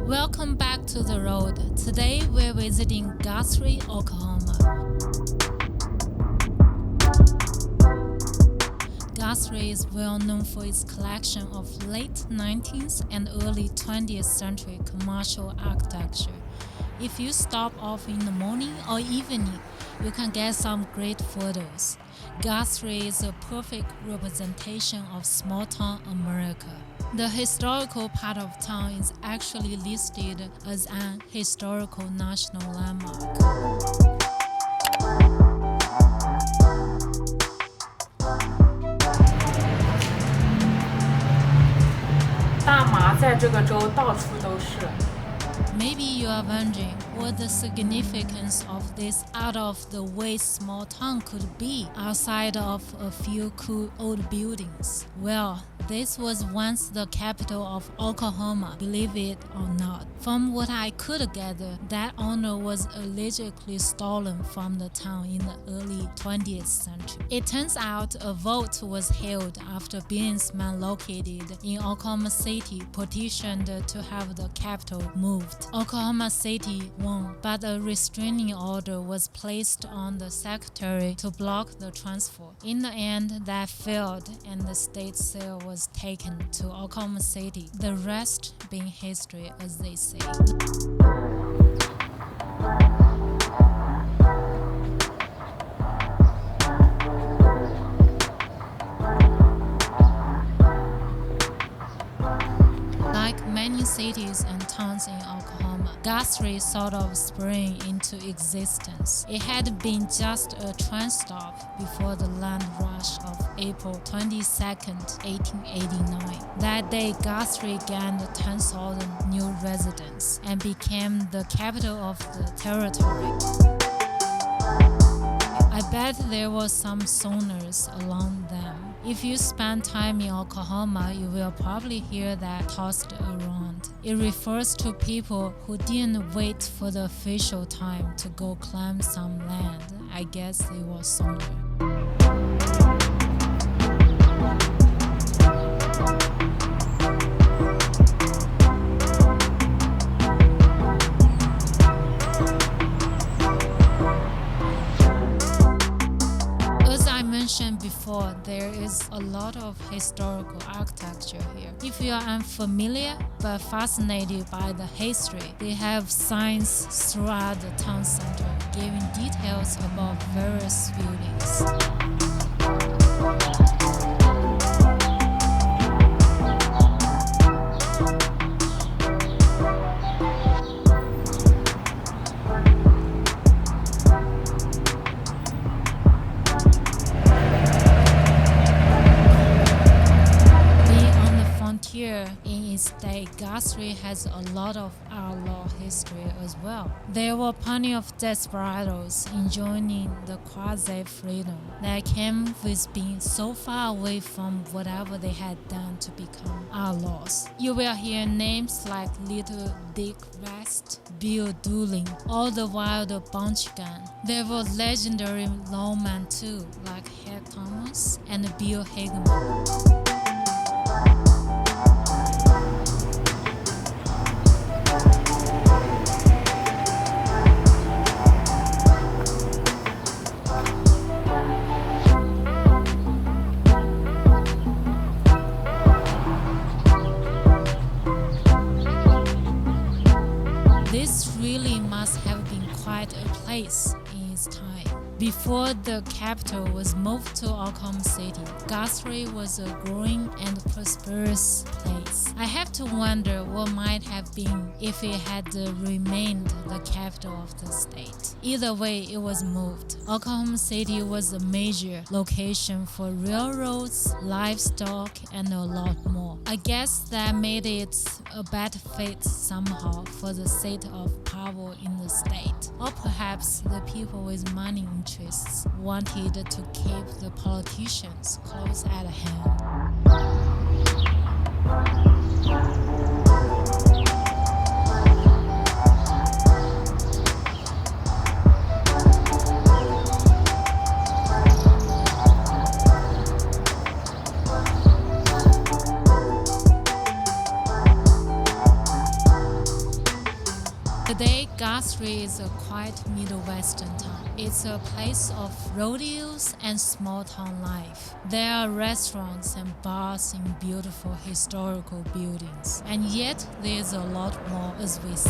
Welcome back to the road. Today we're visiting Guthrie, Oklahoma. Guthrie is well known for its collection of late 19th and early 20th century commercial architecture. If you stop off in the morning or evening, you can get some great photos. Guthrie is a perfect representation of small-town America. The historical part of town is actually listed as an historical national landmark. 大麻在这个州到处都是。 Maybe you are wondering what the significance of this out-of-the-way small town could be outside of a few cool old buildings. Well, this was once the capital of Oklahoma, believe it or not. From what I could gather, that honor was allegedly stolen from the town in the early 20th century. It turns out a vote was held after businessmen located in Oklahoma City petitioned to have the capital moved. Oklahoma City won, but a restraining order was placed on the secretary to block the transfer. In the end, that failed and the state sale was taken to Oklahoma City. The rest being history, as they say. Like many cities and towns in Oklahoma, Guthrie sort of sprang into existence. It had been just a train stop before the land rush of April 22nd, 1889. That day, Guthrie gained 10,000 new residents and became the capital of the territory. I bet there were some Sooners along them. If you spend time in Oklahoma, you will probably hear that tossed around. It refers to people who didn't wait for the official time to go climb some land. I guess they were Sooner. Before, there is a lot of historical architecture here. If you are unfamiliar but fascinated by the history, they have signs throughout the town center giving details about various buildings. In its day, Guthrie has a lot of outlaw history as well. There were plenty of desperados enjoying the quasi-freedom that came with being so far away from whatever they had done to become outlaws. You will hear names like Little Dick West, Bill Doolin, all the wild bunch gun. There were legendary lawmen too, like Hank Thomas and Bill Hageman. This really must have been quite a place in its time. Before the capital was moved to Oklahoma City, Guthrie was a growing and prosperous place. I have to wonder what might have been if it had remained the capital of the state. Either way, it was moved. Oklahoma City was a major location for railroads, livestock, and a lot more. I guess that made it a better fit somehow for the seat of power in the state. Or perhaps the people with money interests wanted to keep the politicians close at hand. Today, Guthrie is a quiet midwestern town. It's a place of rodeos and small-town life. There are restaurants and bars in beautiful historical buildings. And yet, there's a lot more, as we see.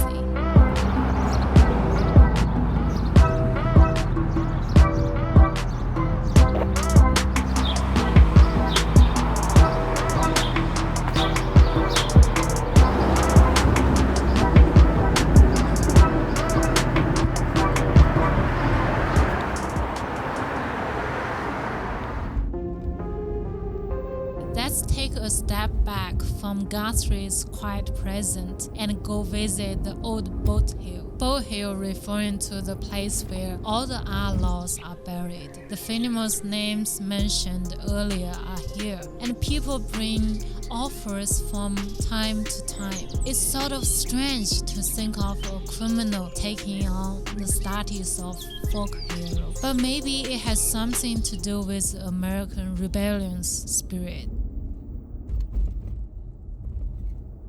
Let's take a step back from Guthrie's quiet present and go visit the old Boat Hill. Boat Hill referring to the place where all the outlaws are buried. The famous names mentioned earlier are here, and people bring offers from time to time. It's sort of strange to think of a criminal taking on the status of folk hero, but maybe it has something to do with American rebellion spirit.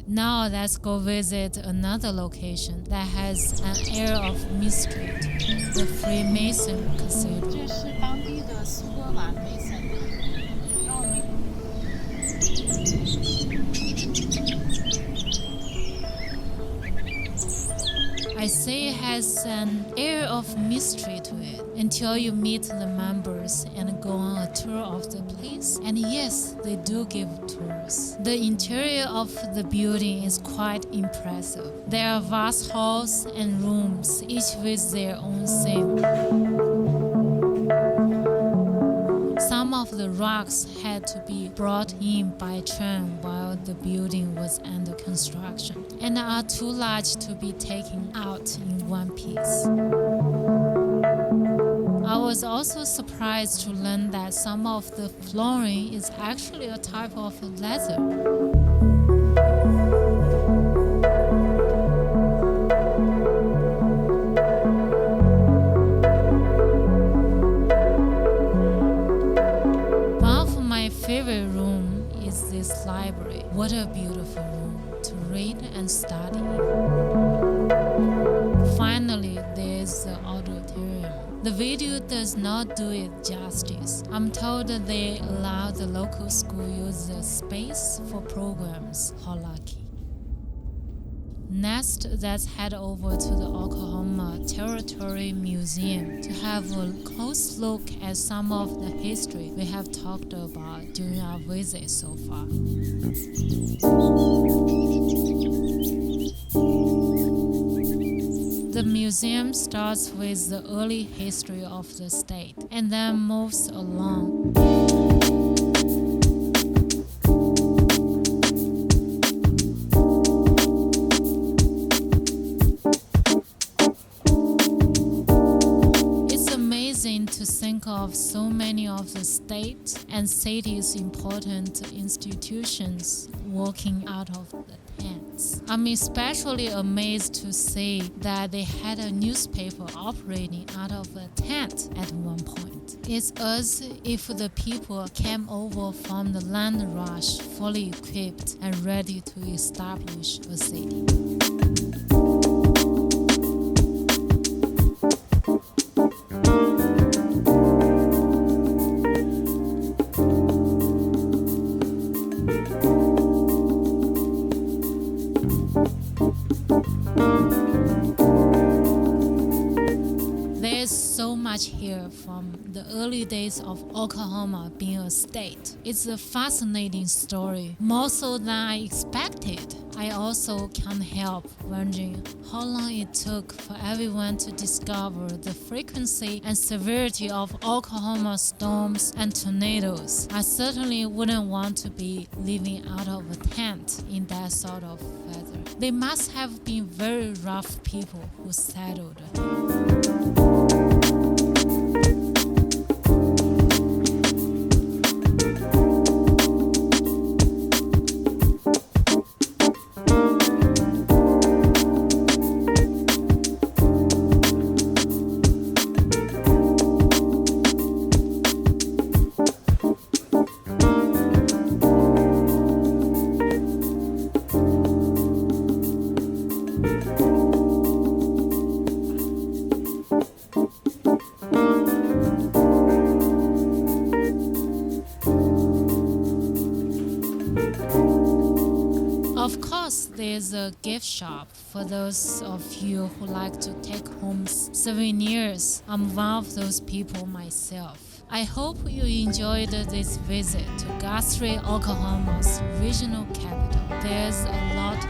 Now let's go visit another location that has an air of mystery, the Freemason Cathedral. 这是当地的苏格兰梅森。I say it has an air of mystery to it until you meet the members and go on a tour of the place. And yes, they do give tours. The interior of the building is quite impressive. There are vast halls and rooms, each with their own theme. Some of the rocks had to be brought in by train while the building was under construction and are too large to be taken out in one piece. I was also surprised to learn that some of the flooring is actually a type of leather. Favorite room is this library. What a beautiful room to read and study. Finally, there's the auditorium. The video does not do it justice. I'm told that they allow the local school use the space for programs. How lucky. Next, let's head over to the Oklahoma Territory Museum to have a close look at some of the history we have talked about during our visit so far. The museum starts with the early history of the state and then moves along. To think of so many of the state and city's important institutions walking out of the tents. I'm especially amazed to see that they had a newspaper operating out of a tent at one point. It's as if the people came over from the land rush fully equipped and ready to establish a city. Here from the early days of Oklahoma being a state. It's a fascinating story, more so than I expected. I also can't help wondering how long it took for everyone to discover the frequency and severity of Oklahoma storms and tornadoes. I certainly wouldn't want to be living out of a tent in that sort of weather. They must have been very rough people who settled. Plus, there's a gift shop for those of you who like to take home souvenirs. I'm one of those people myself. I hope you enjoyed this visit to Guthrie, Oklahoma's regional capital. There's a lot